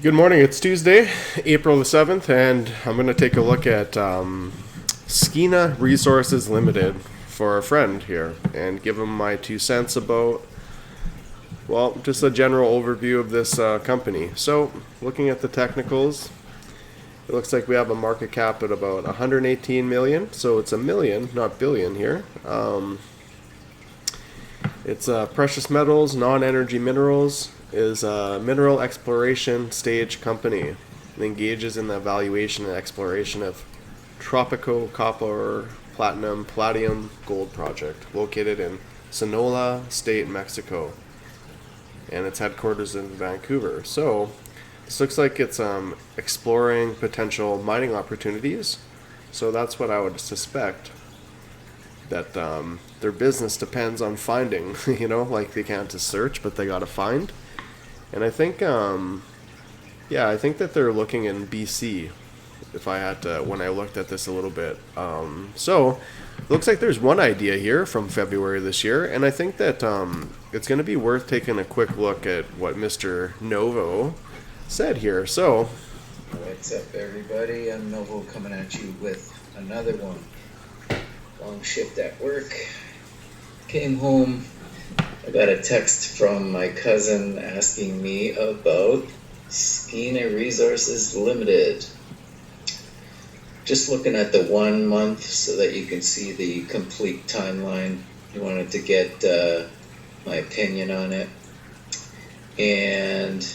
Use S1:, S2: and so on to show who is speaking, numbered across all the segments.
S1: Good morning. It's Tuesday, April the 7th, and I'm going to take a look at SKEENA Resources Limited for a friend here and give him my 2 cents about, well, just a general overview of this company. So, looking at the technicals, it looks like we have a market cap at about 118 million, so it's a million, not billion here. It's precious metals, non-energy minerals, is a mineral exploration stage company. It engages in the evaluation and exploration of Tropico copper, platinum, palladium gold project located in Sonora State, Mexico. And its headquarters in Vancouver. So this looks like it's exploring potential mining opportunities. So that's what I would suspect that their business depends on finding, like they can't just search, but they gotta find. And I think, I think that they're looking in BC. If I had to, when I looked at this a little bit, so it looks like there's one idea here from February this year, and I think that it's going to be worth taking a quick look at what Mr. Novo said here. So,
S2: what's up, everybody? I'm Novo coming at you with another one. Long shift at work. Came home. I got a text from my cousin asking me about SKEENA Resources Limited. Just looking at the 1 month so that you can see the complete timeline. He wanted to get my opinion on it. And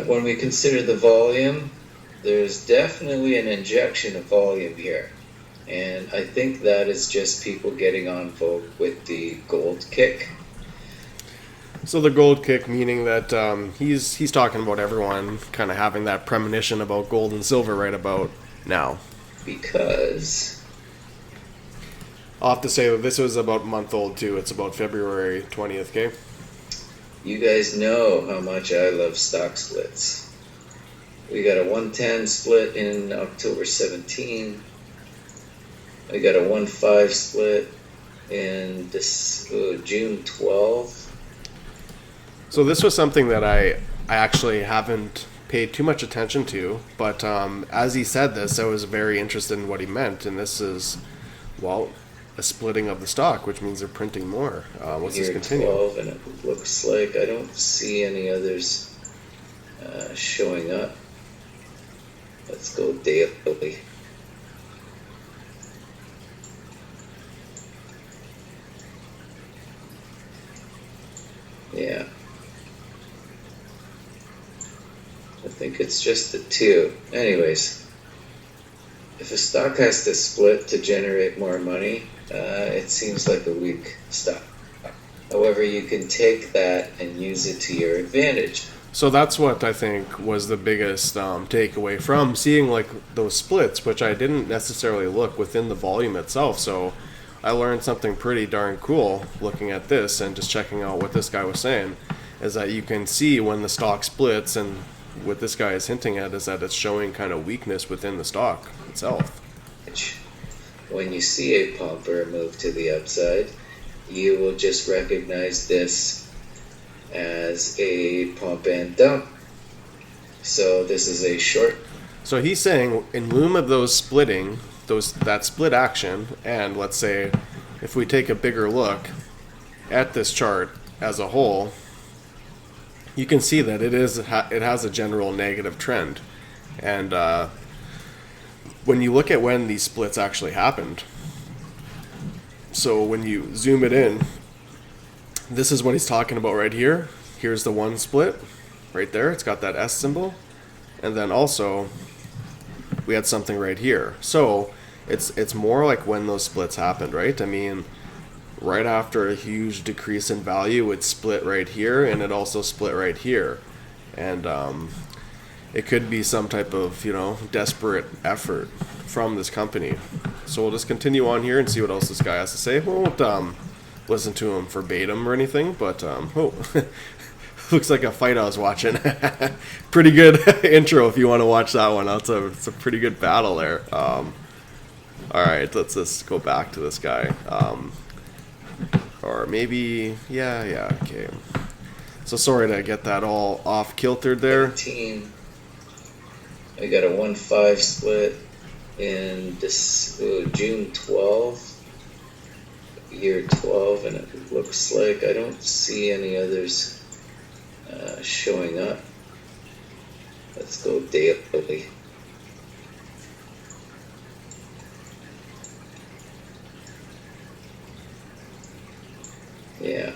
S2: when we consider the volume, there's definitely an injection of volume here. And I think that is just people getting on vogue with the gold kick.
S1: So the gold kick, meaning that he's talking about everyone kind of having that premonition about gold and silver right about now.
S2: Because
S1: I'll have to say that this was about a month old too. It's about February 20th, okay?
S2: You guys know how much I love stock splits. We got a 110 split in October 17. I got a 1.5 split in June 12.
S1: So this was something that I actually haven't paid too much attention to, but as he said this, I was very interested in what he meant, and this is, well, a splitting of the stock, which means they're printing more. Let's just continue.
S2: 12, and it looks like I don't see any others showing up. Let's go daily. Yeah. I think it's just the two. Anyways, if a stock has to split to generate more money, it seems like a weak stock. However, you can take that and use it to your advantage.
S1: So that's what I think was the biggest takeaway from seeing like those splits, which I didn't necessarily look within the volume itself. So I learned something pretty darn cool looking at this and just checking out what this guy was saying, is that you can see when the stock splits, and what this guy is hinting at is that it's showing kind of weakness within the stock itself.
S2: When you see a pump or a move to the upside, you will just recognize this as a pump and dump. So this is a short.
S1: So he's saying in lieu of those splitting, that split action, and let's say if we take a bigger look at this chart as a whole, you can see that it has a general negative trend. And when you look at when these splits actually happened, so when you zoom it in, this is what he's talking about right here. Here's the one split right there. It's got that S symbol. And then also we had something right here. So it's more like when those splits happened, right? I mean, right after a huge decrease in value, it split right here, and it also split right here. And it could be some type of, desperate effort from this company. So we'll just continue on here and see what else this guy has to say. We won't listen to him verbatim or anything, but looks like a fight I was watching. Pretty good intro if you want to watch that one. It's a pretty good battle there. All right, let's just go back to this guy. Or maybe, yeah, okay. So sorry to get that all off kiltered there.
S2: 18. I got a 1-5 split in this June 12th, year 12, and it looks like I don't see any others showing up. Let's go daily. Yeah.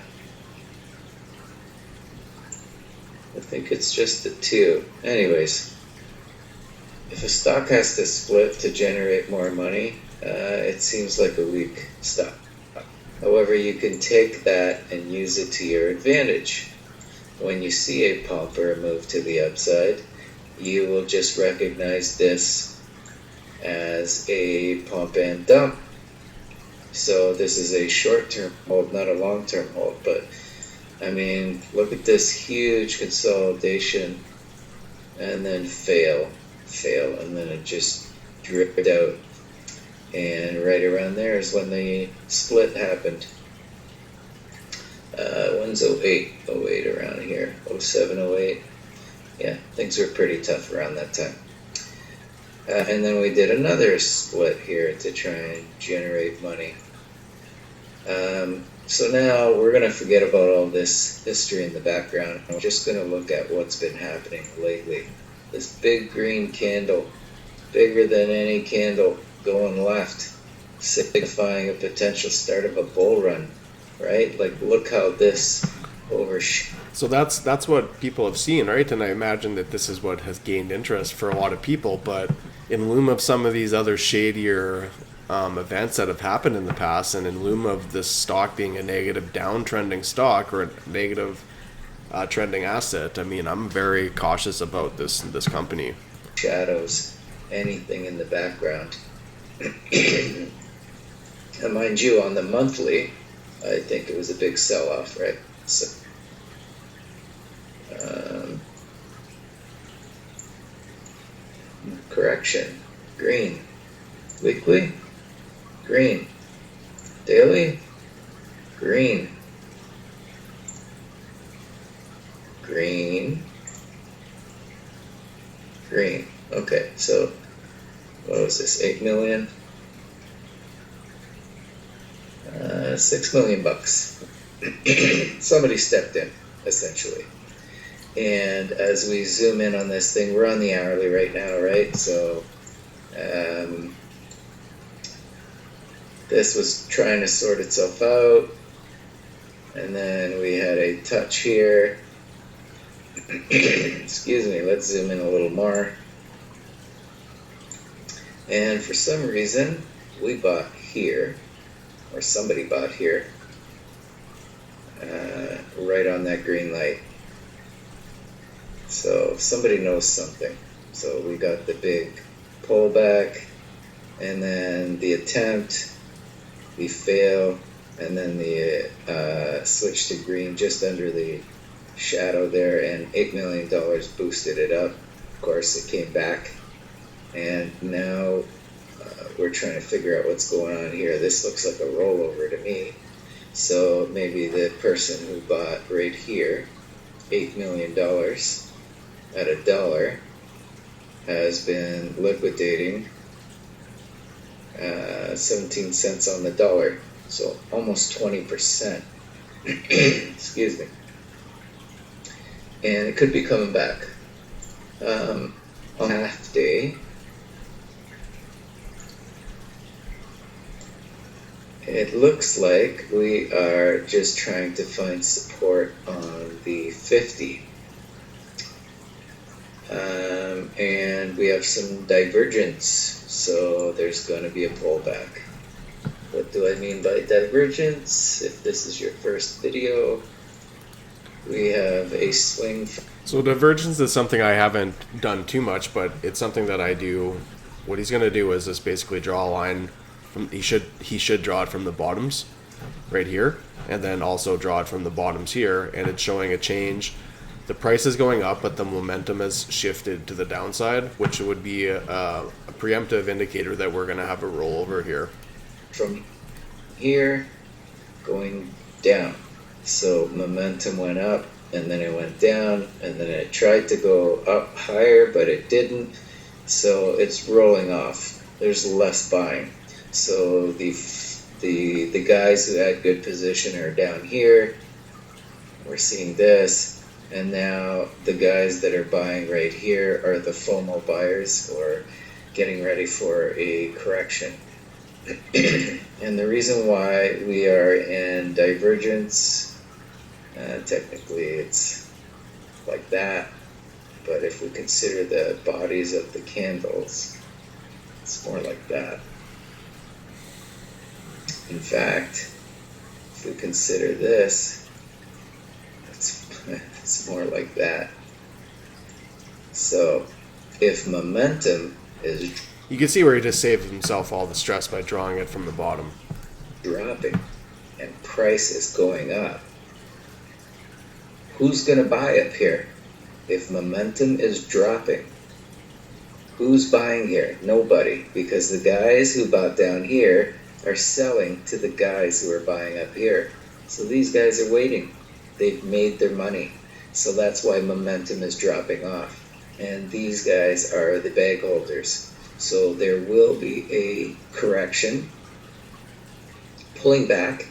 S2: I think it's just the 2. Anyways, if a stock has to split to generate more money, it seems like a weak stock. However, you can take that and use it to your advantage. When you see a pump or a move to the upside, you will just recognize this as a pump and dump. So this is a short-term hold, not a long-term hold, but I mean, look at this huge consolidation and then fail, and then it just dripped out. And right around there is when the split happened. When's 08? 08 around here. 07, 08. Yeah, things were pretty tough around that time. And then we did another split here to try and generate money. So now we're going to forget about all this history in the background. We're just going to look at what's been happening lately. This big green candle, bigger than any candle going left, signifying a potential start of a bull run, right? Like, look how this
S1: So that's what people have seen, right? And I imagine that this is what has gained interest for a lot of people. But in lieu of some of these other shadier events that have happened in the past, and in lieu of this stock being a negative downtrending stock or a negative trending asset, I mean, I'm very cautious about this company.
S2: Shadows, anything in the background. And mind you, on the monthly, I think it was a big sell-off, right? So, correction, green, weekly, green, daily, green, green, green. Okay, so what was this, 8 million? 6 million bucks. Somebody stepped in, essentially. And as we zoom in on this thing, we're on the hourly right now, right? So this was trying to sort itself out. And then we had a touch here. Excuse me, let's zoom in a little more. And for some reason, we bought here, or somebody bought here, right on that green light. So somebody knows something. So we got the big pullback, and then the attempt, we fail, and then the switch to green just under the shadow there, and $8 million boosted it up. Of course, it came back, and now we're trying to figure out what's going on here. This looks like a rollover to me. So maybe the person who bought right here $8 million at $1 has been liquidating 17 cents on the dollar, so almost 20%. Excuse me. And it could be coming back. On half day, it looks like we are just trying to find support on the 50. And we have some divergence, so there's going to be a pullback. What do I mean by divergence? If this is your first video, we have a swing.
S1: So divergence is something I haven't done too much, but it's something that I do. What he's going to do is just basically draw a line from, he should draw it from the bottoms right here, and then also draw it from the bottoms here, and it's showing a change. The price is going up, but the momentum has shifted to the downside, which would be a preemptive indicator that we're going to have a rollover here.
S2: From here, going down. So momentum went up, and then it went down, and then it tried to go up higher, but it didn't. So it's rolling off. There's less buying. So the guys who had good position are down here. We're seeing this, and now the guys that are buying right here are the FOMO buyers, or getting ready for a correction. And the reason why we are in divergence, technically it's like that, but if we consider the bodies of the candles, it's more like that. In fact, if we consider this, it's more like that. So if momentum is
S1: You can see where he just saved himself all the stress by drawing it from the bottom.
S2: dropping and price is going up, who's going to buy up here? If momentum is dropping, who's buying here? Nobody, because the guys who bought down here are selling to the guys who are buying up here. So these guys are waiting. They've made their money. So that's why momentum is dropping off. And these guys are the bag holders. So there will be a correction, pulling back.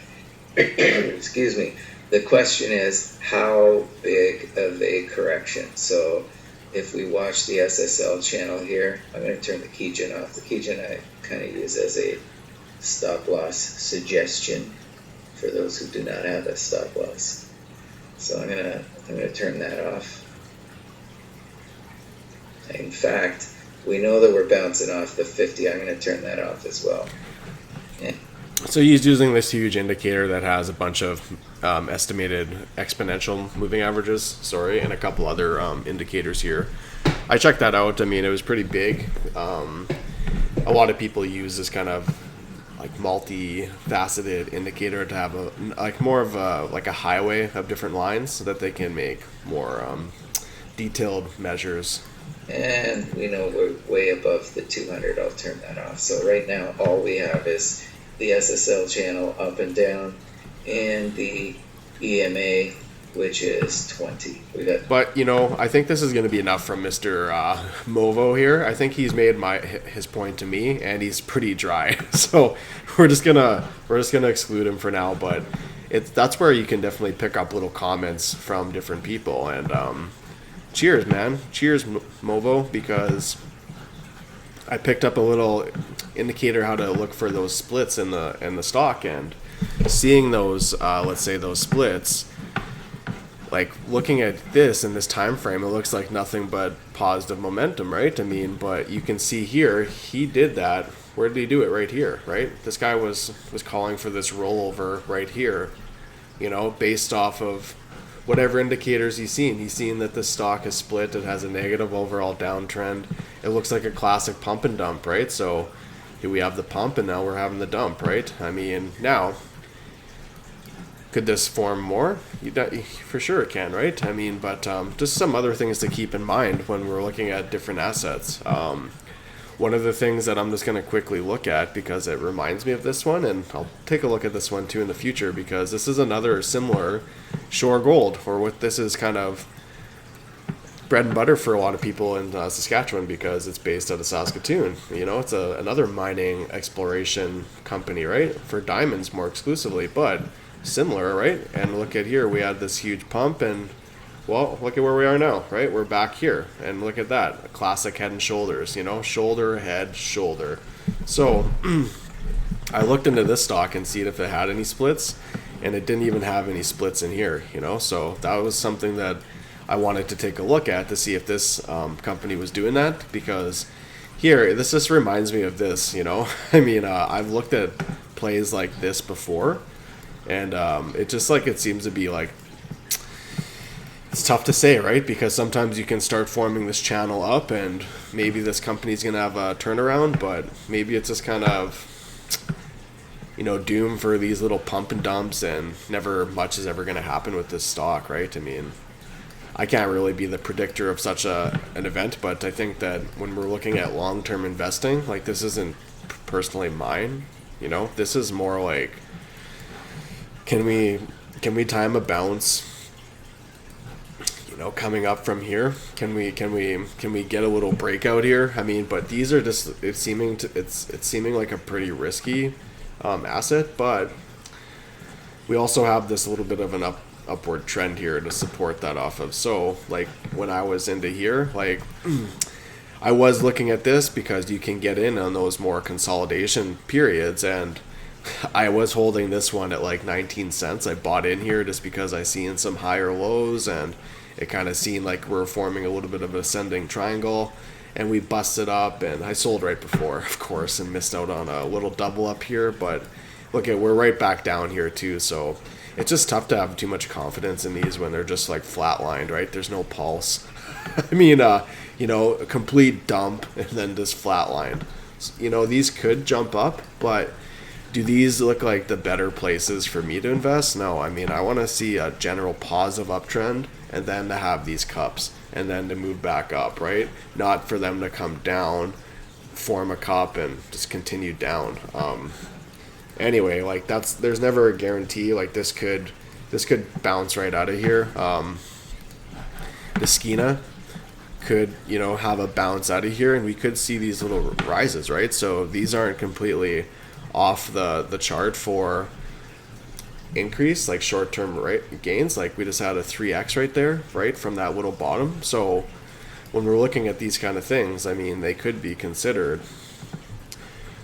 S2: Excuse me. The question is, how big of a correction? So if we watch the SSL channel here, I'm going to turn the keygen off. The keygen I kind of use as a stop loss suggestion for those who do not have a stop loss. So I'm gonna turn that off. In fact, we know that we're bouncing off the 50. I'm going to turn that off as well. Yeah.
S1: So he's using this huge indicator that has a bunch of estimated exponential moving averages, and a couple other indicators here. I checked that out. I mean, it was pretty big. A lot of people use this kind of like multi-faceted indicator to have more of a highway of different lines so that they can make more detailed measures.
S2: And we know we're way above the 200. I'll turn that off. So right now all we have is the SSL channel up and down and the EMA, which is 20.
S1: But I think this is going to be enough from Mr. Movo here. I think he's made his point to me, and he's pretty dry. So we're just gonna exclude him for now. But that's where you can definitely pick up little comments from different people. And cheers, man. Cheers, Movo, because I picked up a little indicator how to look for those splits in the stock, and seeing those let's say those splits. Like looking at this in this time frame, it looks like nothing but positive momentum, right? I mean, but you can see here, he did that. Where did he do it? Right here, right? This guy was calling for this rollover right here, based off of whatever indicators he's seen. He's seen that the stock is split. It has a negative overall downtrend. It looks like a classic pump and dump, right? So here we have the pump, and now we're having the dump, right? I mean, now, could this form more? For sure it can, right? I mean, but just some other things to keep in mind when we're looking at different assets. One of the things that I'm just going to quickly look at, because it reminds me of this one, and I'll take a look at this one too in the future, because this is another similar Shore Gold, or what this is kind of bread and butter for a lot of people in Saskatchewan, because it's based out of Saskatoon. It's another mining exploration company, right? For diamonds more exclusively, but similar, right? And look at here, we had this huge pump, and well, look at where we are now, right? We're back here, and look at that, classic head and shoulders, shoulder, head, shoulder. So I looked into this stock and see if it had any splits, and it didn't even have any splits in here, so that was something that I wanted to take a look at to see if this company was doing that, because here, this just reminds me of this, I mean, I've looked at plays like this before, and it just it seems to be it's tough to say, right? Because sometimes you can start forming this channel up, and maybe this company's going to have a turnaround, but maybe it's just kind of, doomed for these little pump and dumps, and never much is ever going to happen with this stock, right? I mean, I can't really be the predictor of such an event, but I think that when we're looking at long-term investing, this isn't personally mine, this is more like, can we time a bounce coming up from here, can we get a little breakout here? I mean, but these are just it's seeming like a pretty risky asset, but we also have this little bit of an upward trend here to support that off of. So like when I was into here, like I was looking at this because you can get in on those more consolidation periods, and I was holding this one at like 19 cents. I bought in here just because I seen some higher lows, and it kind of seemed like we're forming a little bit of an ascending triangle, and we busted up, and I sold right before, of course, and missed out on a little double up here. But look at, we're right back down here too, so it's just tough to have too much confidence in these when they're just like flatlined, right? There's no pulse. I mean, a complete dump and then just flatlined. These could jump up, but do these look like the better places for me to invest? No, I mean, I want to see a general positive uptrend and then to have these cups and then to move back up, right? Not for them to come down, form a cup, and just continue down. Anyway, like there's never a guarantee. Like this could bounce right out of here. The SKEENA could have a bounce out of here, and we could see these little rises, right? So these aren't completely off the chart for increase, like short-term right gains. Like we just had a 3x right there, right, from that little bottom. So when we're looking at these kind of things, I mean, they could be considered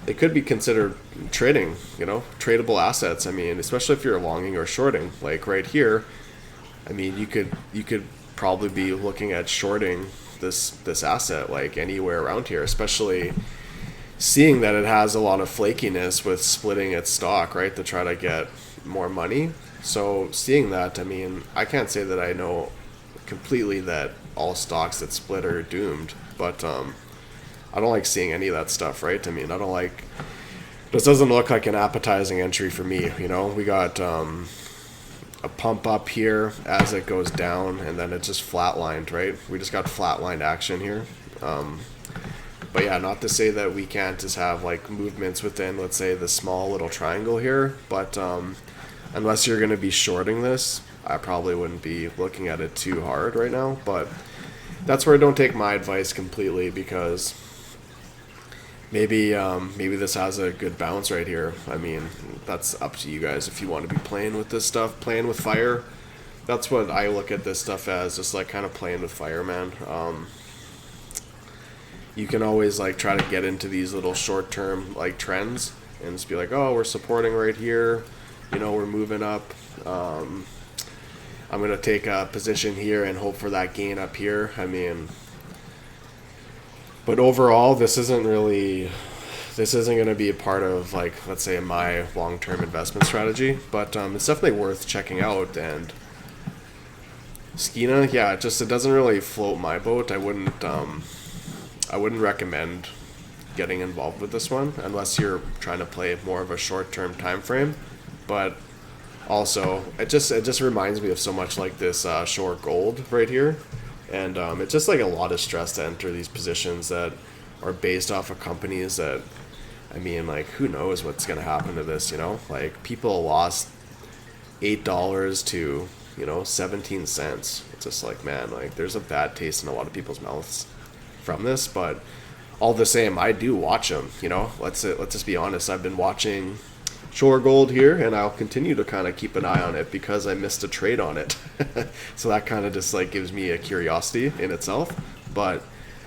S1: trading, tradable assets. I mean, especially if you're longing or shorting, like right here. I mean, you could probably be looking at shorting this asset like anywhere around here, especially seeing that it has a lot of flakiness with splitting its stock, right, to try to get more money. So seeing that, I mean, I can't say that I know completely that all stocks that split are doomed, but I don't like seeing any of that stuff, right? I mean, I don't like, this doesn't look like an appetizing entry for me. We got a pump up here as it goes down, and then it just flatlined, right? We just got flatlined action here. But yeah, not to say that we can't just have like movements within, let's say, the small little triangle here, but unless you're going to be shorting this, I probably wouldn't be looking at it too hard right now. But that's where I don't take my advice completely, because maybe this has a good bounce right here. I mean, that's up to you guys if you want to be playing with this stuff, playing with fire. That's what I look at this stuff as, just like kind of playing with fire, man. You can always like try to get into these little short-term like trends and just be like, oh, we're supporting right here, we're moving up. I'm gonna take a position here and hope for that gain up here. I mean, but overall, this isn't going to be a part of, like, let's say, my long-term investment strategy. But it's definitely worth checking out. And SKEENA, yeah, it doesn't really float my boat. I wouldn't recommend getting involved with this one unless you're trying to play more of a short-term time frame. But also, it just reminds me of so much like this short gold right here. And it's just like a lot of stress to enter these positions that are based off of companies that, I mean, like, who knows what's going to happen to this, Like, people lost $8 to, 17 cents. It's just like, man, like, there's a bad taste in a lot of people's mouths from this. But all the same, I do watch them, Let's just be honest. I've been watching short gold here, and I'll continue to kind of keep an eye on it because I missed a trade on it. So that kind of just like gives me a curiosity in itself. But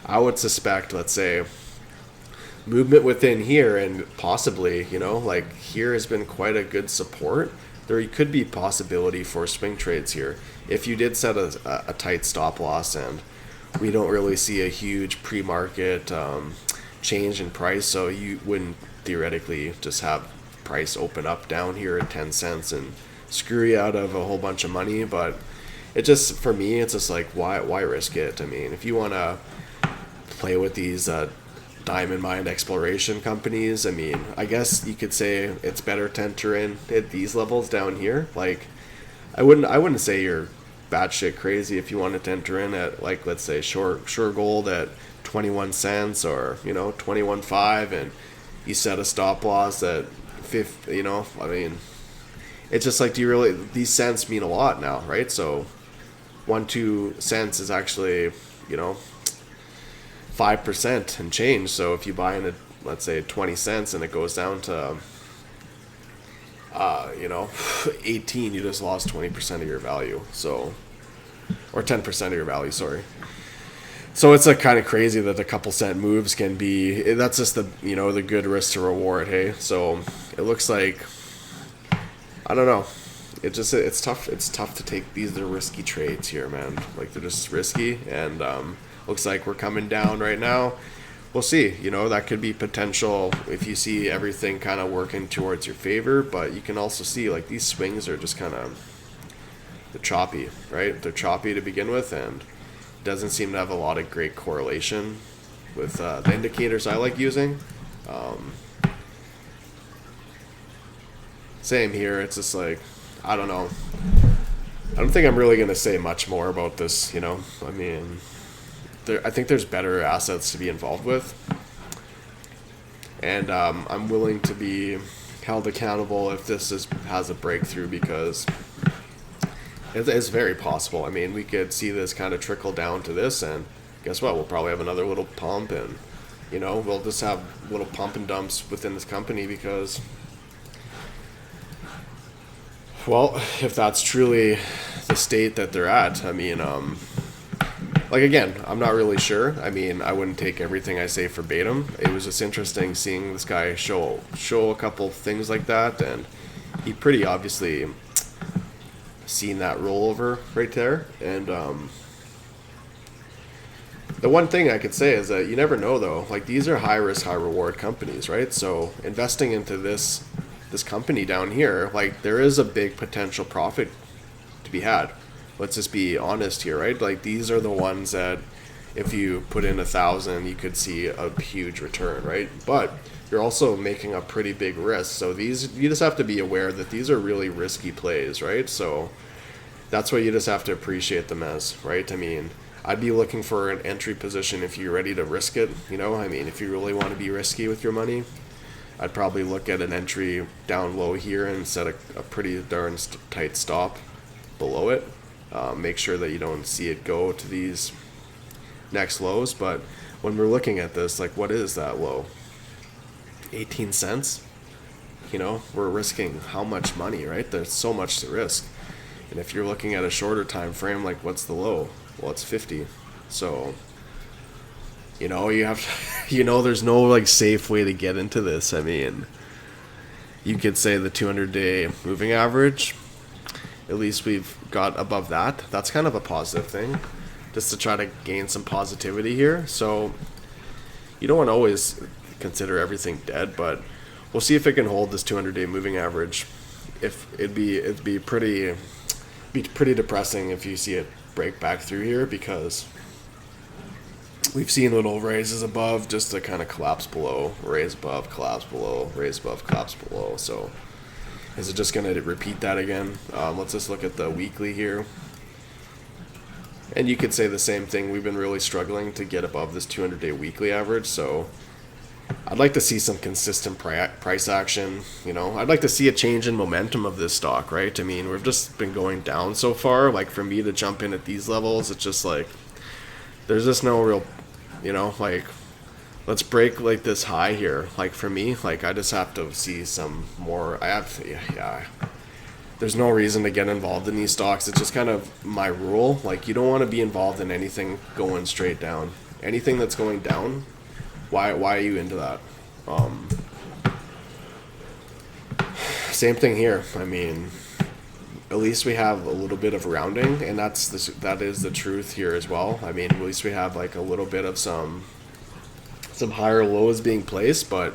S1: I would suspect, let's say, movement within here, and possibly, like here has been quite a good support. There could be possibility for swing trades here if you did set a tight stop loss, and we don't really see a huge pre-market change in price, so you wouldn't theoretically just have price open up down here at 10 cents and screw you out of a whole bunch of money. But it just, for me, it's just like, why risk it? I mean, if you want to play with these diamond mine exploration companies, I mean, I guess you could say it's better to enter in at these levels down here. Like, I wouldn't say you're batshit crazy if you wanted to enter in at, like, let's say sure gold at 21 cents or 21.5, and you set a stop loss at 50. I mean, it's just like, do you really, these cents mean a lot now, right? So 2 cents is actually, 5% and change. So if you buy in at, let's say, 20 cents and it goes down to, 18, you just lost 20% of your value. So, or 10% of your value, sorry. So it's kind of crazy that a couple cent moves can be, that's just the good risk to reward, hey? So it looks like, I don't know. It's tough to take these, they're risky trades here, man. Like, they're just risky, and looks like we're coming down right now. We'll see, that could be potential if you see everything kind of working towards your favor, but you can also see, like, these swings are just kind of, they're choppy, right? They're choppy to begin with, and doesn't seem to have a lot of great correlation with the indicators I like using. Same here, it's just like, I don't know. I don't think I'm really going to say much more about this, I mean, I think there's better assets to be involved with. And I'm willing to be held accountable if this has a breakthrough, because it's very possible. I mean, we could see this kind of trickle down to this, and guess what? We'll probably have another little pump, and, we'll just have little pump and dumps within this company because, well, if that's truly the state that they're at, I mean, like, again, I'm not really sure. I mean, I wouldn't take everything I say verbatim. It was just interesting seeing this guy show a couple things like that, and he pretty obviously seen that rollover right there. And the one thing I could say is that you never know, though. Like, these are high risk, high reward companies, right? So investing into this company down here, like, there is a big potential profit to be had. Let's just be honest here, right? Like, these are the ones that if you put in 1,000, you could see a huge return, right? But you're also making a pretty big risk. So these, you just have to be aware that these are really risky plays, right? So that's what you just have to appreciate them as, right? I mean, I'd be looking for an entry position if you're ready to risk it, I mean, if you really want to be risky with your money, I'd probably look at an entry down low here and set a pretty darn tight stop below it. Make sure that you don't see it go to these next lows. But when we're looking at this, like, what is that low? 18 cents? We're risking how much money, right? There's so much to risk. And if you're looking at a shorter time frame, like, what's the low? Well, it's 50. So, you have to, there's no, like, safe way to get into this. I mean, you could say the 200-day moving average, at least we've got above that. That's kind of a positive thing, just to try to gain some positivity here. So you don't want to always consider everything dead, but we'll see if it can hold this 200-day moving average. If it'd be pretty depressing if you see it break back through here, because we've seen little raises above just to kind of collapse below, raise above, collapse below, raise above, collapse below. So is it just going to repeat that again? Let's just look at the weekly here. And you could say the same thing. We've been really struggling to get above this 200-day weekly average. So I'd like to see some consistent price action. I'd like to see a change in momentum of this stock, right? I mean, we've just been going down so far. Like, for me to jump in at these levels, it's just like, there's just no real, like, let's break, like, this high here. Like, for me, like, I just have to see some more. There's no reason to get involved in these stocks. It's just kind of my rule. Like, you don't want to be involved in anything going straight down. Anything that's going down, why are you into that? Same thing here. I mean, at least we have a little bit of rounding, and that is the truth here as well. I mean, at least we have, like, a little bit of some higher lows being placed, but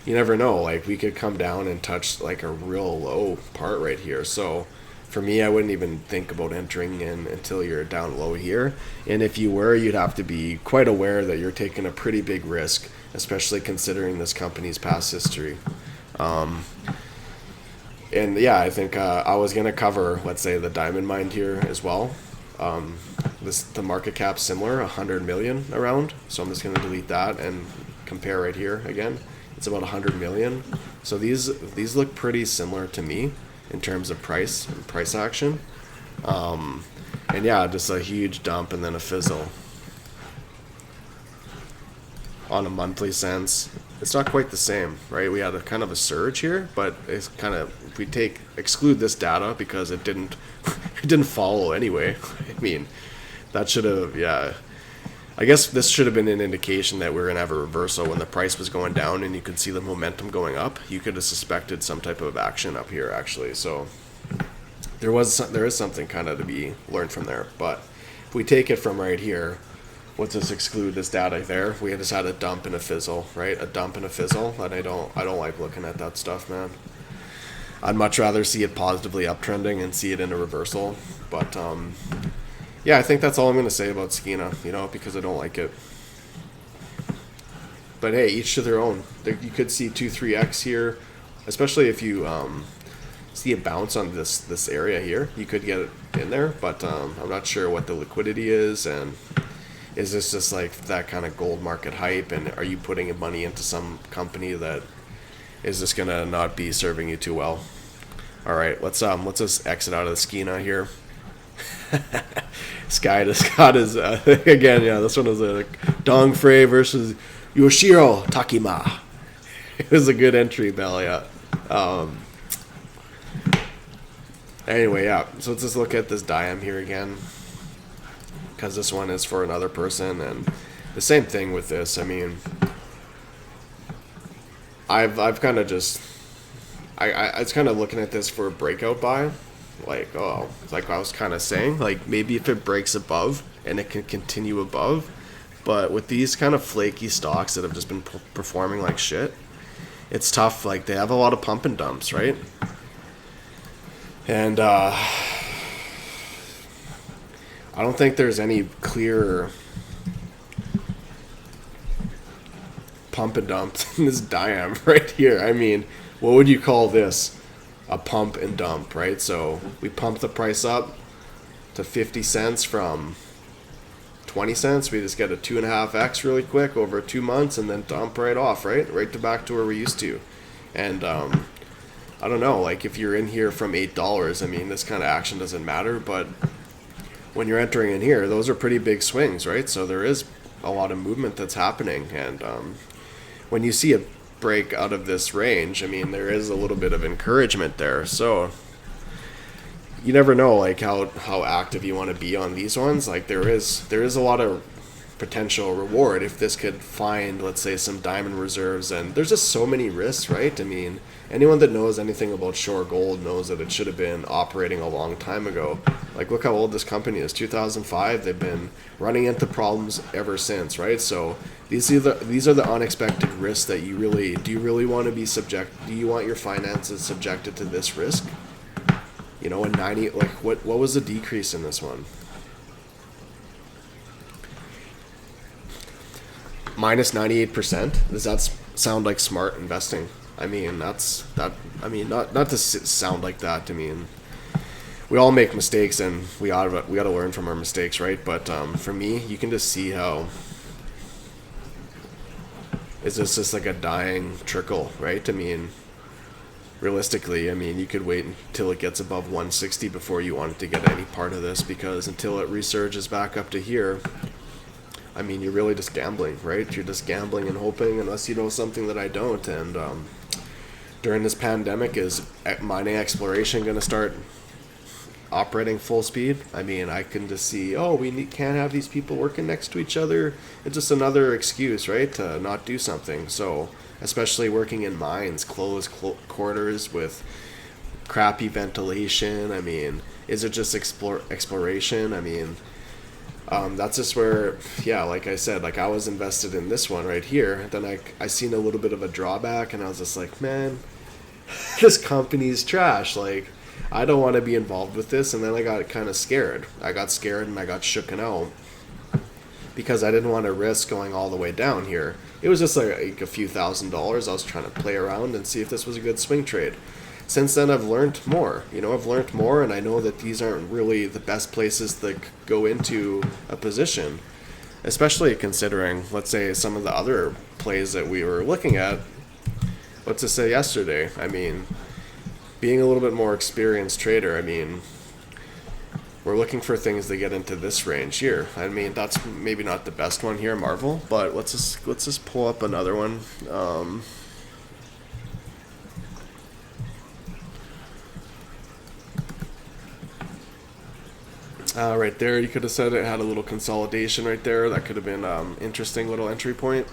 S1: you never know. Like, we could come down and touch, like, a real low part right here. So for me, I wouldn't even think about entering in until you're down low here. And if you were, you'd have to be quite aware that you're taking a pretty big risk, especially considering this company's past history. And yeah, I think I was going to cover, let's say, the diamond mine here as well. The market cap's similar, 100 million around. So I'm just going to delete that and compare right here again. It's about 100 million. So these look pretty similar to me in terms of price and price action. And yeah, just a huge dump and then a fizzle. On a monthly sense, it's not quite the same, right? We had a kind of a surge here, but it's kind of, if we exclude this data because it didn't it didn't follow anyway. I mean, that should have, yeah. I guess this should have been an indication that we were gonna have a reversal when the price was going down and you could see the momentum going up. You could have suspected some type of action up here actually. So there is something kind of to be learned from there. But if we take it from right here, let's just exclude this data there. We just had a dump and a fizzle, right? A dump and a fizzle, and I don't like looking at that stuff, man. I'd much rather see it positively uptrending and see it in a reversal. But yeah, I think that's all I'm going to say about SKEENA, you know, because I don't like it. But hey, each to their own. You could see 2-3x here, especially if you see a bounce on this area here. You could get it in there, but I'm not sure what the liquidity is, and is this just like that kind of gold market hype, and are you putting money into some company that is just gonna not be serving you too well? All right, let's just exit out of the SKEENA here. Sky just got his again. Yeah, this one was a Dongfrey versus Yoshiro Takima. It was a good entry, Bell. Yeah. Anyway, yeah. So let's just look at this DIAM here again, because this one is for another person, and the same thing with this. I mean, I've kind of just I was kind of looking at this for a breakout buy, like like I was kind of saying, like maybe if it breaks above and it can continue above, but with these kind of flaky stocks that have just been performing like shit, it's tough. Like they have a lot of pump and dumps, right? And I don't think there's any clear pump and dump in this DIAM right here. I mean, what would you call this? A pump and dump, right? So we pump the price up to 50 cents from 20 cents. We just get a 2.5x really quick over 2 months and then dump right off, right? Right to back to where we used to. And I don't know, like if you're in here from $8, I mean, this kind of action doesn't matter, but when you're entering in here, those are pretty big swings, right? So there is a lot of movement that's happening. And when you see a break out of this range, I mean, there is a little bit of encouragement there. So you never know, like how active you want to be on these ones. Like there is a lot of potential reward if this could find, let's say, some diamond reserves. And there's just so many risks, right? I mean, anyone that knows anything about shore gold knows that it should have been operating a long time ago. Like, look how old this company is, 2005. They've been running into problems ever since, right? So these are the unexpected risks that you really want to be do you want your finances subjected to this risk? You know, in 90, like what was the decrease in this one? Minus 98%. Does that sound like smart investing? I mean, not to sound like that. I mean, we all make mistakes, and we ought to learn from our mistakes, right? But for me, you can just see how is this just like a dying trickle, right? I mean, realistically, I mean, you could wait until it gets above 160 before you wanted to get any part of this, because until it resurges back up to here, I mean, you're really just gambling, right? You're just gambling and hoping, unless you know something that I don't. And during this pandemic, is mining exploration going to start operating full speed? I mean, I can just see, can't have these people working next to each other. It's just another excuse, right, to not do something. So, especially working in mines, closed quarters with crappy ventilation. I mean, is it just exploration? I mean, that's just where, yeah, like I said, like I was invested in this one right here. Then I seen a little bit of a drawback, and I was just like, man, this company's trash. Like, I don't want to be involved with this. And then I got kind of scared. I got scared and I got shooken out because I didn't want to risk going all the way down here. It was just like a few $1,000s. I was trying to play around and see if this was a good swing trade. Since then, I've learned more. You know, I've learned more, and I know that these aren't really the best places to go into a position, especially considering, let's say, some of the other plays that we were looking at. Let's just say yesterday. I mean, being a little bit more experienced trader, I mean, we're looking for things that get into this range here. I mean, that's maybe not the best one here, Marvel, but let's just pull up another one. Right there, you could have said it had a little consolidation right there. That could have been interesting little entry point.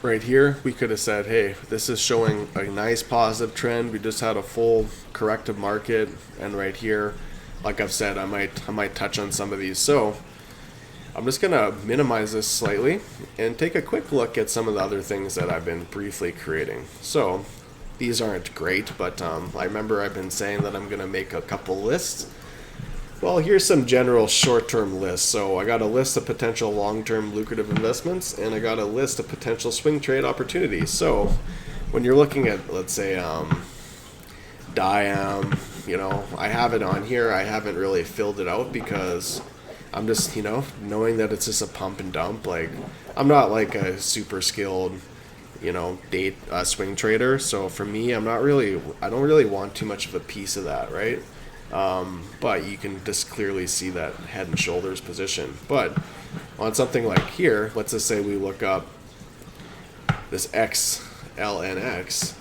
S1: Right here, we could have said, hey, this is showing a nice positive trend. We just had a full corrective market, and right here, like I've said, I might touch on some of these. So I'm just gonna minimize this slightly and take a quick look at some of the other things that I've been briefly creating. So these aren't great, but I remember I've been saying that I'm gonna make a couple lists. Well, here's some general short-term lists. So I got a list of potential long-term lucrative investments, and I got a list of potential swing trade opportunities. So when you're looking at, let's say, DIAM, I have it on here. I haven't really filled it out because I'm just, knowing that it's just a pump and dump. Like, I'm not like a super skilled, swing trader. So for me, I don't really want too much of a piece of that, right? But you can just clearly see that head and shoulders position. But on something like here, let's just say we look up this XLNX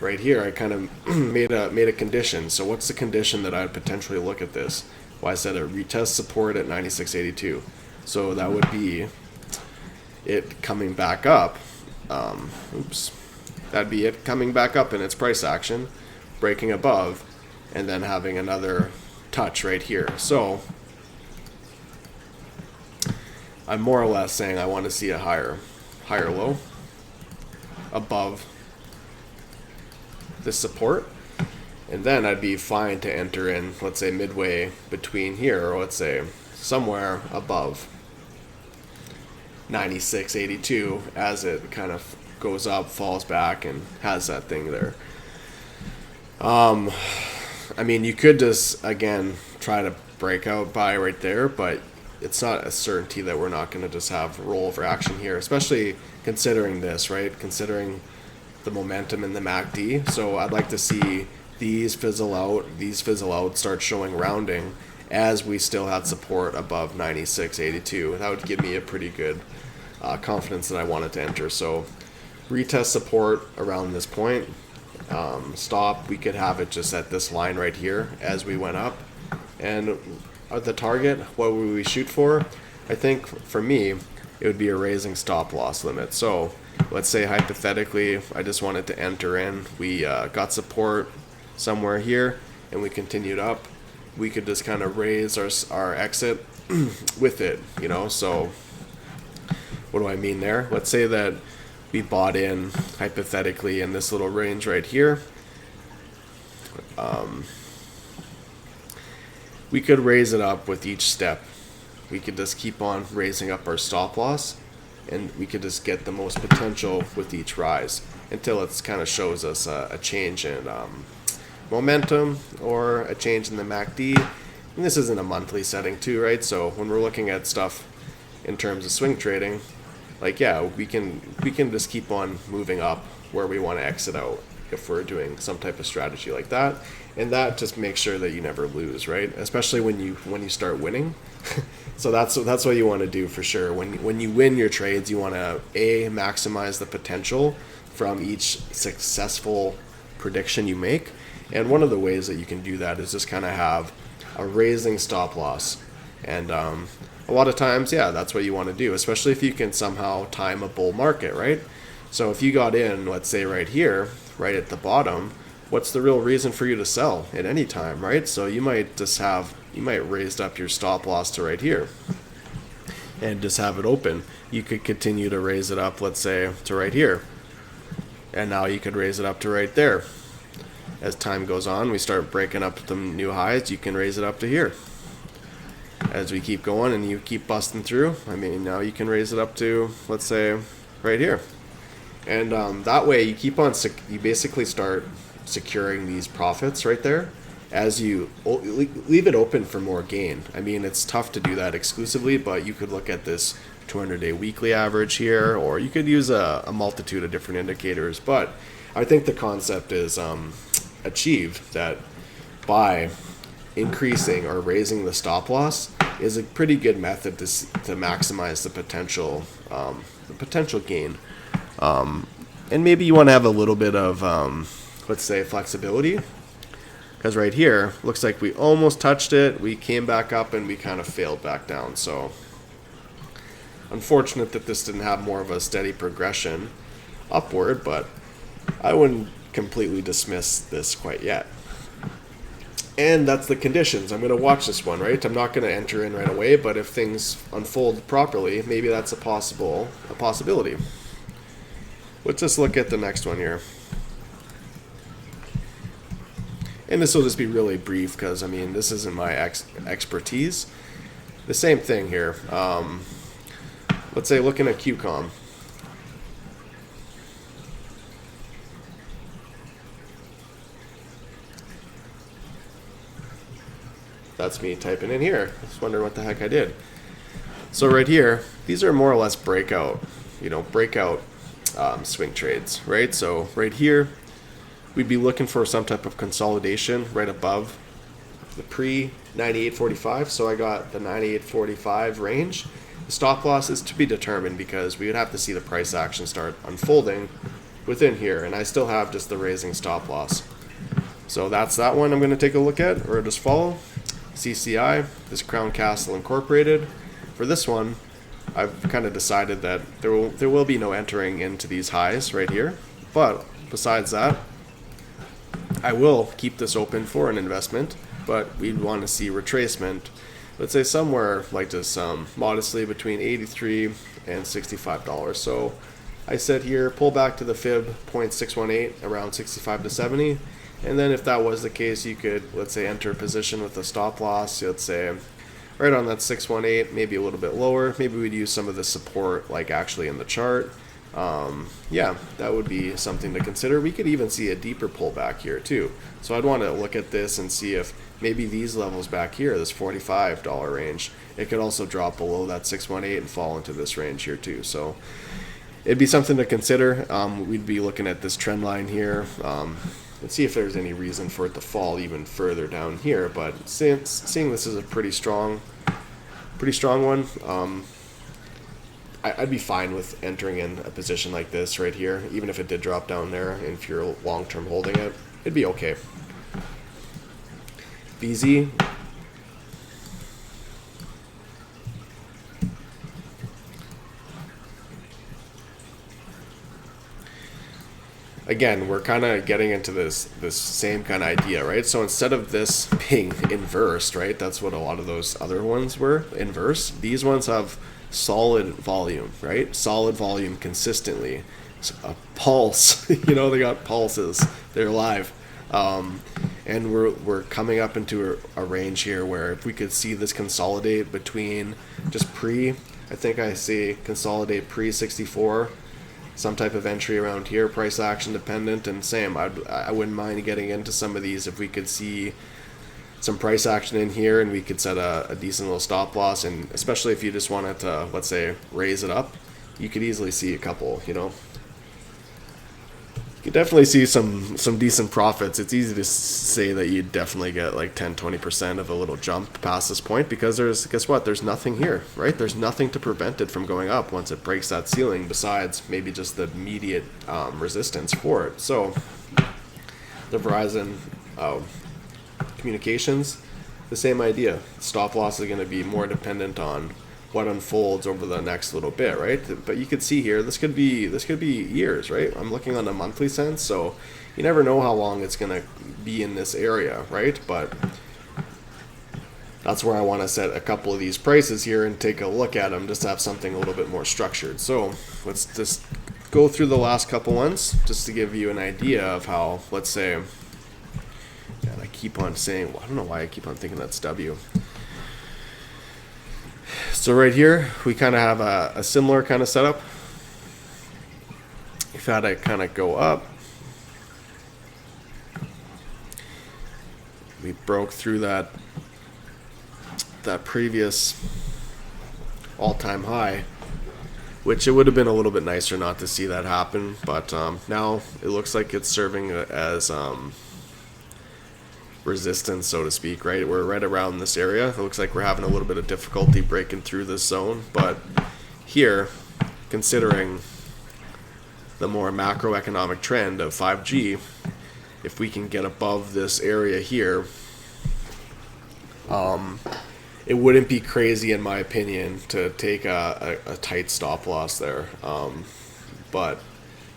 S1: right here. I kind of made a condition. So what's the condition that I'd potentially look at this? Well, I said a retest support at 96.82. So that would be it coming back up. That'd be it coming back up in its price action, breaking above, and then having another touch right here. So I'm more or less saying I want to see a higher low above this support, and then I'd be fine to enter in, let's say, midway between here, or let's say somewhere above 96.82 as it kind of goes up, falls back, and has that thing there. I mean, you could just, again, try to break out buy right there, but it's not a certainty that we're not going to just have rollover action here, especially considering this, right? Considering the momentum in the MACD. So I'd like to see these fizzle out, start showing rounding as we still had support above 96.82. That would give me a pretty good confidence that I wanted to enter. So retest support around this point. Stop, we could have it just at this line right here as we went up. And at the target, what would we shoot for? I think for me, it would be a raising stop loss limit. So let's say hypothetically, I just wanted to enter in. We got support somewhere here and we continued up. We could just kind of raise our exit with it, So what do I mean there? Let's say that we bought in hypothetically in this little range right here. We could raise it up with each step. We could just keep on raising up our stop loss, and we could just get the most potential with each rise until it kind of shows us a change in momentum or a change in the MACD. And this isn't a monthly setting too, right? So when we're looking at stuff in terms of swing trading, like, yeah, we can just keep on moving up where we want to exit out if we're doing some type of strategy like that, and that just makes sure that you never lose, right? Especially when you start winning. So that's what you want to do for sure. When you win your trades, you want to maximize the potential from each successful prediction you make, and one of the ways that you can do that is just kind of have a raising stop loss, and a lot of times, yeah, that's what you want to do, especially if you can somehow time a bull market, right? So if you got in, let's say right here, right at the bottom, what's the real reason for you to sell at any time, right? So you might raise up your stop loss to right here and just have it open. You could continue to raise it up, let's say, to right here. And now you could raise it up to right there. As time goes on, we start breaking up the new highs, you can raise it up to here. As we keep going and you keep busting through, I mean, now you can raise it up to, let's say, right here. And that way you keep on, you basically start securing these profits right there as you leave it open for more gain. I mean, it's tough to do that exclusively, but you could look at this 200-day weekly average here, or you could use a multitude of different indicators. But I think the concept is achieved, that by increasing or raising the stop loss is a pretty good method to maximize the potential gain. And maybe you want to have a little bit of, let's say, flexibility, because right here looks like we almost touched it, we came back up, and we kind of failed back down. So unfortunate that this didn't have more of a steady progression upward, but I wouldn't completely dismiss this quite yet. And that's the conditions. I'm going to watch this one, right? I'm not going to enter in right away, but if things unfold properly, maybe that's a possibility. Let's just look at the next one here. And this will just be really brief because, I mean, this isn't my expertise. The same thing here. Let's say looking at QCOM. That's me typing in here. Just wondering what the heck I did. So right here, these are more or less breakout swing trades, right? So right here, we'd be looking for some type of consolidation right above the pre-98.45. So I got the 98.45 range. The stop loss is to be determined because we would have to see the price action start unfolding within here. And I still have just the raising stop loss. So that's that one I'm going to take a look at, or just follow. CCI, this Crown Castle Incorporated. For this one, I've kind of decided that there will be no entering into these highs right here. But besides that, I will keep this open for an investment, but we'd want to see retracement, let's say somewhere like this, modestly between $83 and $65. So I said here, pull back to the fib 0.618 around 65 to 70. And then if that was the case, you could, let's say, enter a position with a stop loss, let's say right on that 618, maybe a little bit lower. Maybe we'd use some of the support like actually in the chart. Yeah, that would be something to consider. We could even see a deeper pullback here too. So I'd want to look at this and see if maybe these levels back here, this $45 range, it could also drop below that 618 and fall into this range here too. So it'd be something to consider. We'd be looking at this trend line here. And see if there's any reason for it to fall even further down here. But seeing this is a pretty strong one, I'd be fine with entering in a position like this right here, even if it did drop down there. And if you're long-term holding it, it'd be okay. BZ. Again, we're kind of getting into this same kind of idea, right? So instead of this being inversed, right? That's what a lot of those other ones were, inverse. These ones have solid volume, right? Solid volume consistently. A pulse, they got pulses. They're live. And we're coming up into a range here where if we could see this consolidate between just I think I see consolidate pre-64, some type of entry around here, price action dependent, and same, I wouldn't mind getting into some of these if we could see some price action in here and we could set a decent little stop loss. And especially if you just wanted to, let's say, raise it up, you could easily see a couple, you could definitely see some decent profits. It's easy to say that you definitely get like 10-20% of a little jump past this point because guess what, there's nothing here, right? There's nothing to prevent it from going up once it breaks that ceiling besides maybe just the immediate resistance for it. So the Verizon communications, the same idea. Stop loss is going to be more dependent on what unfolds over the next little bit, right? But you could see here, this could be years, right? I'm looking on a monthly sense, so you never know how long it's gonna be in this area, right? But that's where I want to set a couple of these prices here and take a look at them, just to have something a little bit more structured. So let's just go through the last couple ones, just to give you an idea of how, let's say, and I keep on saying, I don't know why I keep on thinking that's W. So right here, we kind of have a similar kind of setup. We've had it kind of go up. We broke through that previous all-time high which it would have been a little bit nicer not to see that happen. But now it looks like it's serving as resistance, so to speak, right? We're right around this area. It looks like we're having a little bit of difficulty breaking through this zone, but here, considering the more macroeconomic trend of 5G, if we can get above this area here, it wouldn't be crazy, in my opinion, to take a tight stop loss there. But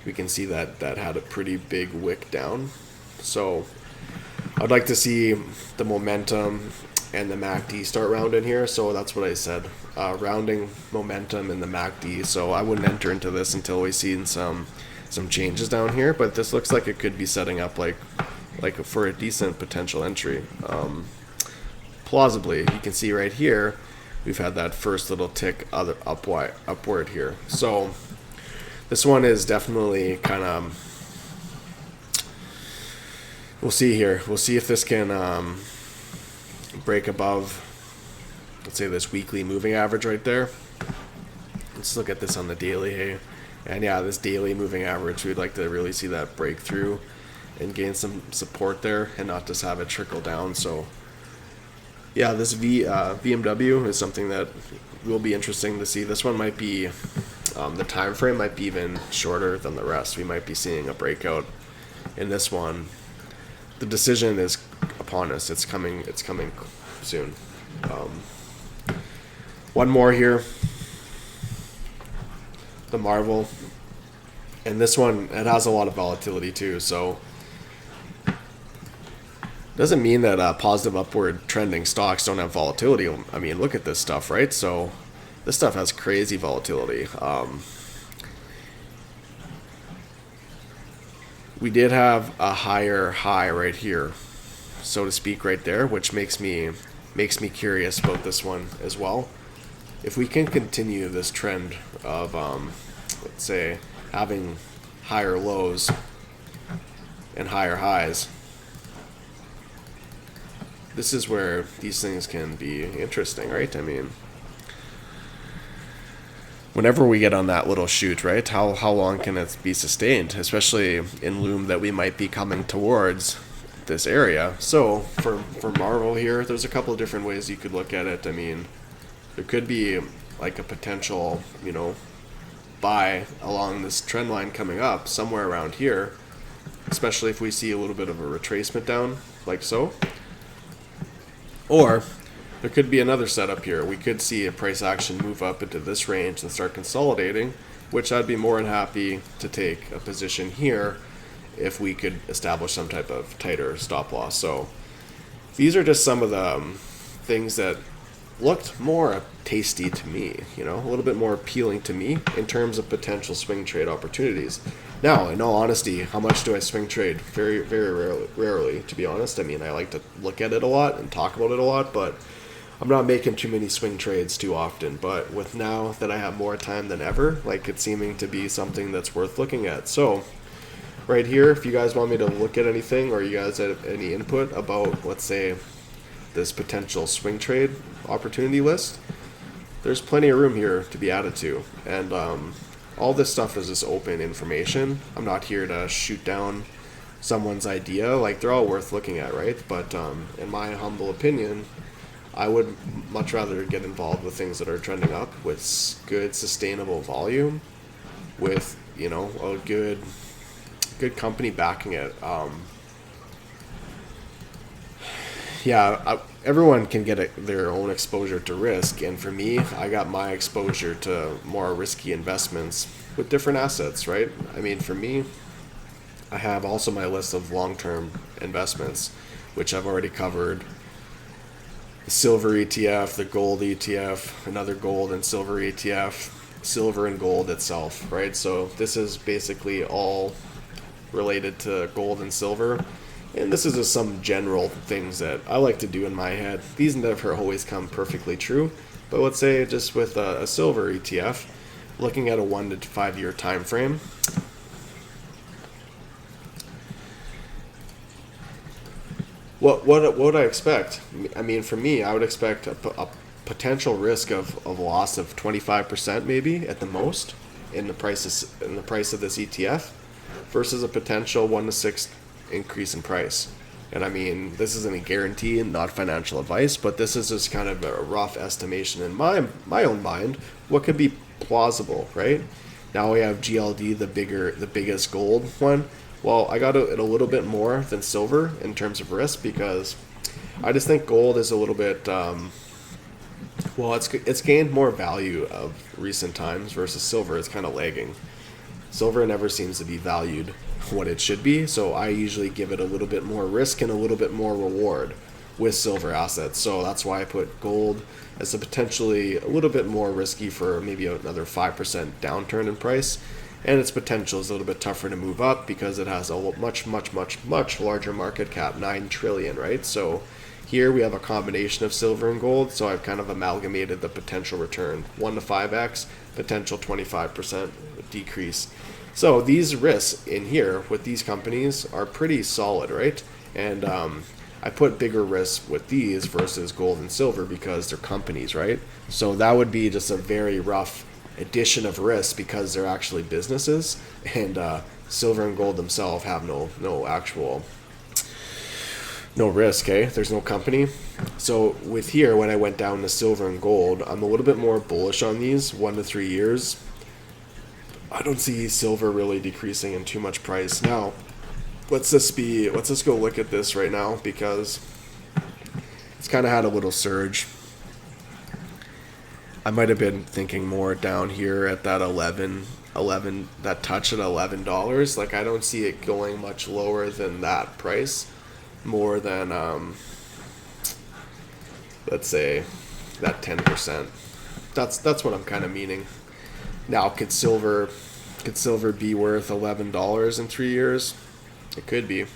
S1: we can see that that had a pretty big wick down. So I'd like to see the momentum and the MACD start rounding here. So that's what I said, rounding momentum in the MACD. So I wouldn't enter into this until we've seen some changes down here. But this looks like it could be setting up like for a decent potential entry. Plausibly, you can see right here, we've had that first little tick upward here. So this one is definitely kind of, we'll see here. We'll see if this can break above, let's say, this weekly moving average right there. Let's look at this on the daily, hey. And yeah, this daily moving average, we'd like to really see that break through and gain some support there and not just have it trickle down. So yeah, this VMW is something that will be interesting to see. This one might be, the time frame might be even shorter than the rest. We might be seeing a breakout in this one. The decision is upon us. It's coming soon. One more here. The Marvel. And this one, it has a lot of volatility too, so doesn't mean that positive upward trending stocks don't have volatility. I mean, look at this stuff, right? So this stuff has crazy volatility. We did have a higher high right here, so to speak, right there, which makes me curious about this one as well. If we can continue this trend of, let's say, having higher lows and higher highs, this is where these things can be interesting, right? I mean, whenever we get on that little shoot, right, how long can it be sustained, especially in loom that we might be coming towards this area? So for Marvel here, there's a couple of different ways you could look at it. I mean, there could be like a potential, buy along this trend line coming up somewhere around here, especially if we see a little bit of a retracement down like so. Or there could be another setup here. We could see a price action move up into this range and start consolidating, which I'd be more than happy to take a position here if we could establish some type of tighter stop loss. So these are just some of the things that looked more tasty to me, a little bit more appealing to me in terms of potential swing trade opportunities. Now, in all honesty, how much do I swing trade? Very, very rarely, to be honest. I mean, I like to look at it a lot and talk about it a lot, but I'm not making too many swing trades too often. But with now that I have more time than ever, it's seeming to be something that's worth looking at. So right here, if you guys want me to look at anything, or you guys have any input about, let's say, this potential swing trade opportunity list, there's plenty of room here to be added to. And all this stuff is just open information. I'm not here to shoot down someone's idea. They're all worth looking at, right? But in my humble opinion, I would much rather get involved with things that are trending up with good sustainable volume, with a good company backing it. Everyone can get their own exposure to risk, and for me, I got my exposure to more risky investments with different assets, right? I mean, for me, I have also my list of long-term investments, which I've already covered. The silver ETF, the gold ETF, another gold and silver ETF, silver and gold itself, right? So this is basically all related to gold and silver. And this is just some general things that I like to do in my head. These never always come perfectly true, but let's say just with a silver ETF, looking at a 1 to 5 year time frame, what would I expect? I mean, for me, I would expect potential risk of loss of 25% maybe at the most in the price of this ETF versus a potential 1 to 6 increase in price. And I mean, this isn't a guarantee and not financial advice, but this is just kind of a rough estimation in my own mind what could be plausible, right? Now we have GLD, the biggest gold one. Well, I got it a little bit more than silver in terms of risk because I just think gold is a little bit it's gained more value of recent times versus silver. It's kind of lagging. Silver never seems to be valued what it should be, so I usually give it a little bit more risk and a little bit more reward with silver assets. So that's why I put gold as a potentially a little bit more risky for maybe another 5% downturn in price, and its potential is a little bit tougher to move up because it has a much larger market cap, 9 trillion, right? So here we have a combination of silver and gold, so I've kind of amalgamated the potential return, 1 to 5x, potential 25% decrease. So these risks in here with these companies are pretty solid, right? And I put bigger risks with these versus gold and silver because they're companies, right? So that would be just a very rough addition of risk because they're actually businesses, and silver and gold themselves have no actual risk, eh? There's no company. So with here, when I went down to silver and gold, I'm a little bit more bullish on these 1 to 3 years. I don't see silver really decreasing in too much price. Now, let's just go look at this right now because it's kind of had a little surge. I might have been thinking more down here at that 11, that touch at $11. Like, I don't see it going much lower than that price, more than let's say that 10%. That's what I'm kind of meaning. Now, could silver be worth $11 in 3 years? It could be.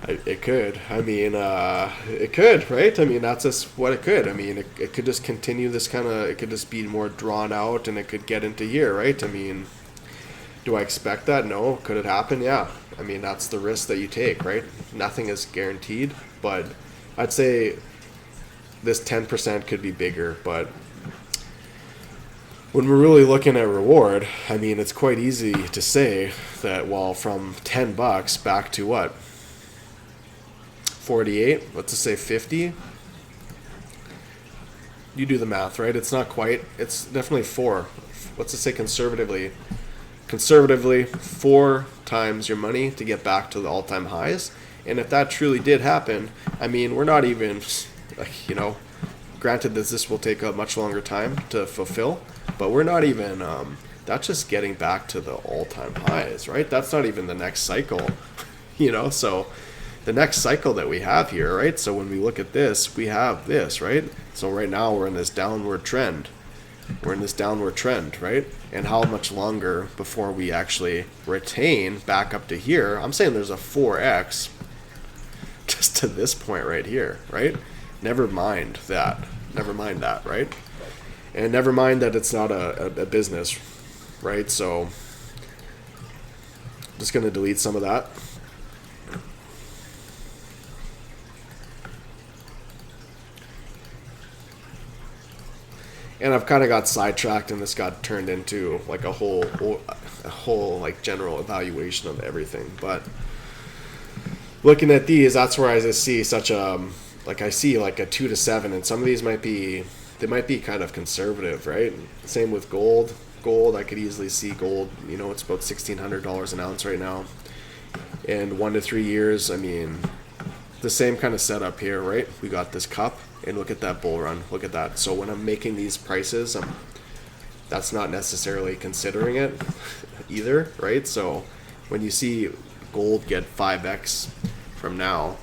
S1: It could. I mean, it could, right? I mean, that's just what it could. I mean, it could just continue this kind of, it could just be more drawn out and it could get into here, right? I mean, do I expect that? No. Could it happen? Yeah. I mean, that's the risk that you take, right? Nothing is guaranteed, but I'd say this 10% could be bigger, but when we're really looking at reward, I mean, it's quite easy to say that, well, from $10 back to what? 48, let's just say 50. You do the math, right? It's not quite, it's definitely 4. Let's just say conservatively 4 times your money to get back to the all-time highs. And if that truly did happen, I mean, we're not even, granted that this will take a much longer time to fulfill, but we're not even, that's just getting back to the all-time highs, right? That's not even the next cycle, so the next cycle that we have here, right? So when we look at this, we have this, right? So right now we're in this downward trend. Right? And how much longer before we actually retain back up to here? I'm saying there's a 4x just to this point right here, right? Never mind that, right? And never mind that it's not a business, right? So I'm just going to delete some of that. And I've kind of got sidetracked, and this got turned into like a whole like general evaluation of everything. But looking at these, that's where I just see such a I see like a 2 to 7, and some of these might be kind of conservative, right? Same with gold. Gold, I could easily see gold. It's about $1,600 an ounce right now, and 1 to 3 years. I mean, the same kind of setup here, right? We got this cup. And look at that bull run. Look at that. So when I'm making these prices, that's not necessarily considering it either, right? So when you see gold get 5x from now,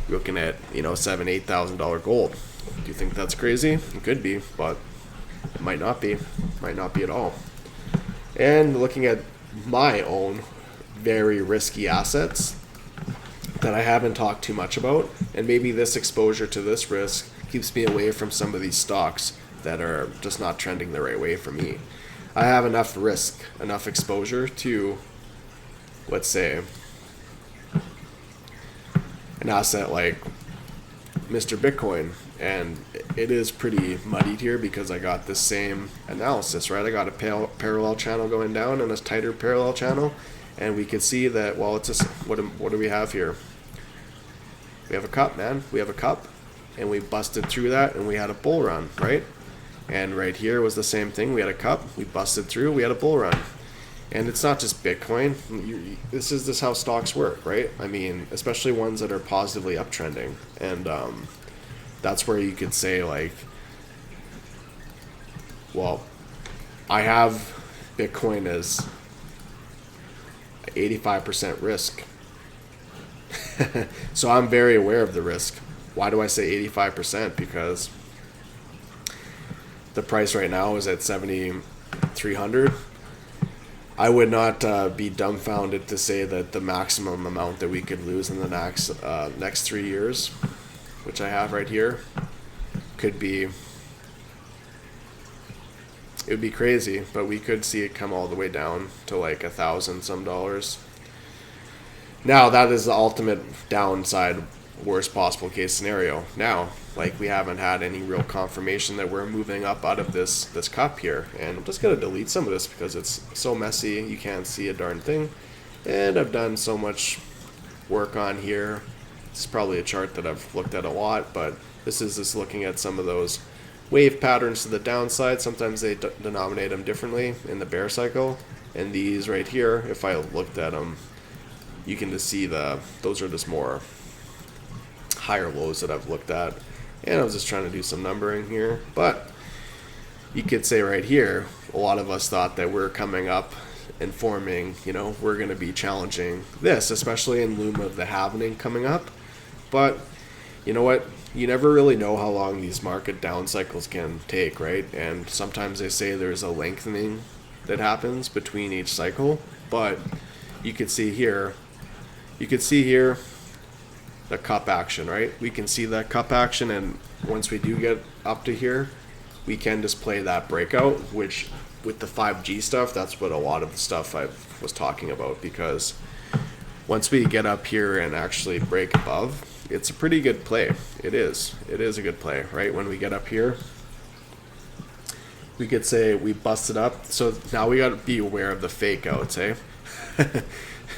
S1: you're looking at $7,000-8,000 gold. Do you think that's crazy? It could be, but it might not be. Might not be at all. And looking at my own very risky assets that I haven't talked too much about, and maybe this exposure to this risk keeps me away from some of these stocks that are just not trending the right way for me. I have enough risk, enough exposure to, let's say, an asset like Mr. Bitcoin, and it is pretty muddied here because I got the same analysis, right? I got a parallel channel going down and a tighter parallel channel, and we could see that, well, it's what do we have here? We have a cup, man. We have a cup, and we busted through that, and we had a bull run, right? And right here was the same thing. We had a cup, we busted through, we had a bull run. And it's not just Bitcoin. This is how stocks work, right? I mean, especially ones that are positively uptrending. And that's where you could say, like, well, I have Bitcoin as 85% risk. So I'm very aware of the risk. Why do I say 85%? Because the price right now is at 7,300. I would not be dumbfounded to say that the maximum amount that we could lose in the next 3 years, which I have right here, could be, it would be crazy, but we could see it come all the way down to like $1,000 some dollars. Now that is the ultimate downside, worst possible case scenario. Now, like, we haven't had any real confirmation that we're moving up out of this cup here, and I'm just gonna delete some of this because it's so messy you can't see a darn thing. And I've done so much work on here. It's probably a chart that I've looked at a lot, but this is just looking at some of those wave patterns to the downside. Sometimes they denominate them differently in the bear cycle, and these right here, if I looked at them, you can just see those are just more higher lows that I've looked at. And I was just trying to do some numbering here, but you could say right here, a lot of us thought that we're coming up and forming, we're going to be challenging this, especially in loom of the halvening coming up. But you know what? You never really know how long these market down cycles can take, right? And sometimes they say there's a lengthening that happens between each cycle, but you could see here, the cup action, right? We can see that cup action, and once we do get up to here, we can just play that breakout, which with the 5G stuff, that's what a lot of the stuff I was talking about, because once we get up here and actually break above, it's a pretty good play. It is a good play, right? When we get up here, we could say we busted up. So now we got to be aware of the fake outs, eh?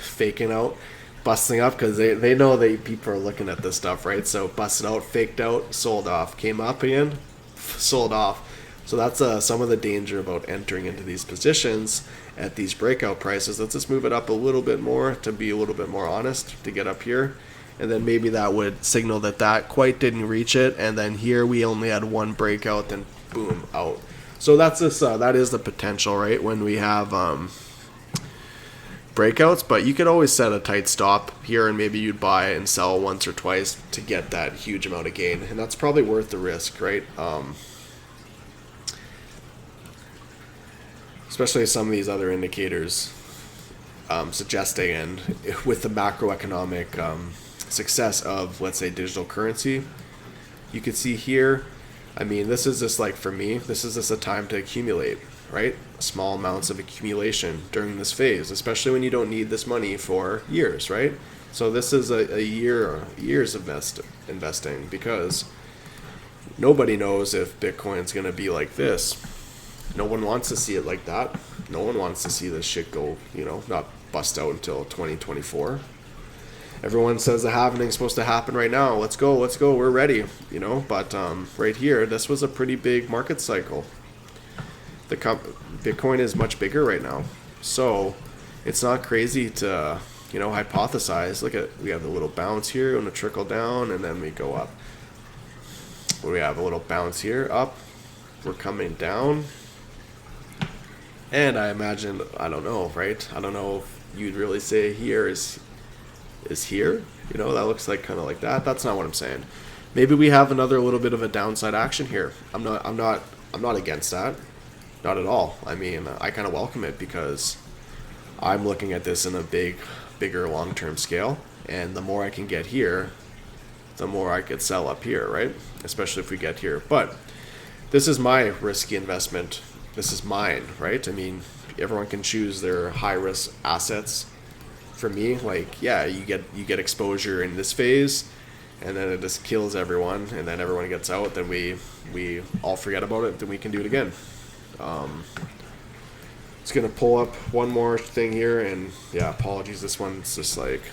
S1: Faking out, busting up, because they know that people are looking at this stuff, right? So busted out, faked out, sold off, came up again, sold off. So that's some of the danger about entering into these positions at these breakout prices. Let's just move it up a little bit more to be a little bit more honest, to get up here. And then maybe that would signal that quite didn't reach it. And then here we only had one breakout, then boom, out. So that's this. That is the potential, right? When we have breakouts, but you could always set a tight stop here, and maybe you'd buy and sell once or twice to get that huge amount of gain, and that's probably worth the risk, right? Especially some of these other indicators suggesting, and with the macroeconomic success of, let's say, digital currency, you could see here, I mean, this is just like, for me, this is just a time to accumulate, right? Small amounts of accumulation during this phase, especially when you don't need this money for years, right? So this is a years of investing, because nobody knows if Bitcoin's going to be like this. No one wants to see it like that. No one wants to see this shit go, not bust out until 2024. Everyone says the halvening's supposed to happen right now. Let's go, we're ready, But right here, this was a pretty big market cycle. Bitcoin is much bigger right now, so it's not crazy to hypothesize. We have the little bounce here, and a trickle down, and then we go up. We have a little bounce here, up. We're coming down, and I imagine, I don't know, right? I don't know if you'd really say here is here. That looks like kind of like that. That's not what I'm saying. Maybe we have another little bit of a downside action here. I'm not against that. Not at all. I mean, I kind of welcome it, because I'm looking at this in a bigger long-term scale, and the more I can get here, the more I could sell up here, right? Especially if we get here. But this is my risky investment. This is mine, right? I mean, everyone can choose their high-risk assets. For me, like, yeah, you get exposure in this phase, and then it just kills everyone, and then everyone gets out, then we all forget about it, then we can do it again. It's gonna pull up one more thing here, and yeah, apologies, this one's just like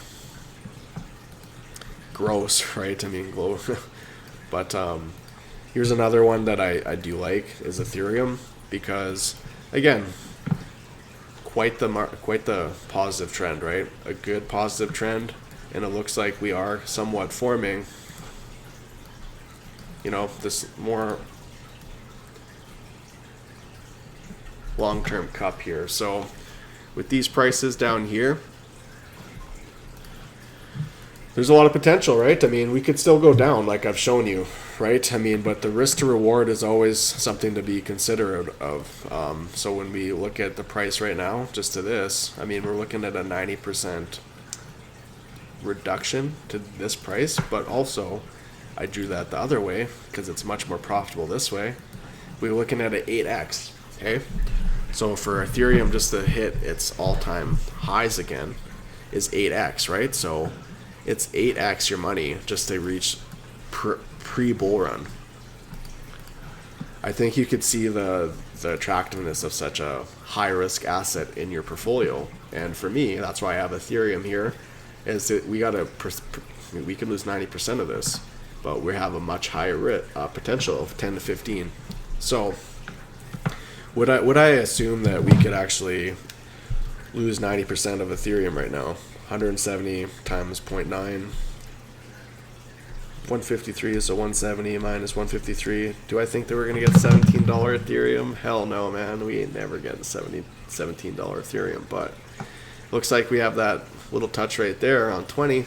S1: gross, right? I mean, glow. But here's another one that I do like is Ethereum, because again, quite the positive trend, right? A good positive trend, and it looks like we are somewhat forming, you know, this more long-term cup here. So with these prices down here, there's a lot of potential, right? I mean, we could still go down like I've shown you, right? I mean, but the risk to reward is always something to be considerate of. So when we look at the price right now, just to this, I mean, we're looking at a 90% reduction to this price, but also I drew that the other way because it's much more profitable this way. We're looking at an 8x, okay? So for Ethereum just to hit its all-time highs again is 8x, right? So it's 8x your money just to reach pre-bull run. I think you could see the attractiveness of such a high-risk asset in your portfolio. And for me, that's why I have Ethereum here, is that we can lose 90% of this, but we have a much higher potential of 10 to 15. So would I assume that we could actually lose 90% of Ethereum right now? 170 times 0.9, 153, so 170 minus 153. Do I think that we're going to get $17 Ethereum? Hell no, man. We ain't never getting $17 Ethereum, but looks like we have that little touch right there on 20.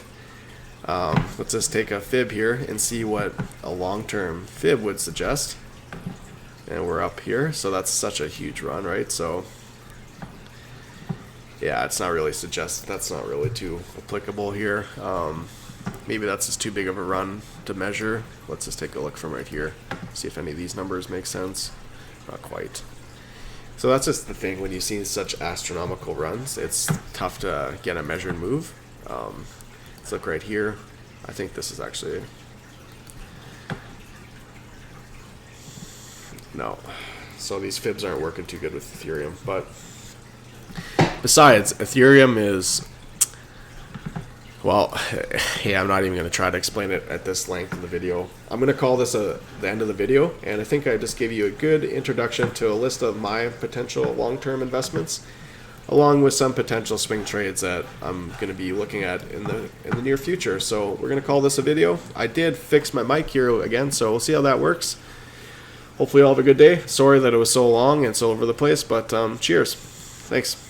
S1: Let's just take a fib here and see what a long-term fib would suggest. And we're up here, so that's such a huge run, right? So yeah, it's not really that's not really too applicable here. Maybe that's just too big of a run to measure. Let's just take a look from right here, see if any of these numbers make sense. Not quite. So that's just the thing, when you see such astronomical runs, it's tough to get a measured move. Let's look right here. I think this is actually, no. So these fibs aren't working too good with Ethereum, but besides, Ethereum is, well, hey, I'm not even going to try to explain it at this length in the video. I'm going to call this the end of the video, and I think I just gave you a good introduction to a list of my potential long-term investments, along with some potential swing trades that I'm going to be looking at in the near future. So we're going to call this a video. I did fix my mic here again, so we'll see how that works. Hopefully you all have a good day. Sorry that it was so long and so over the place, but cheers. Thanks.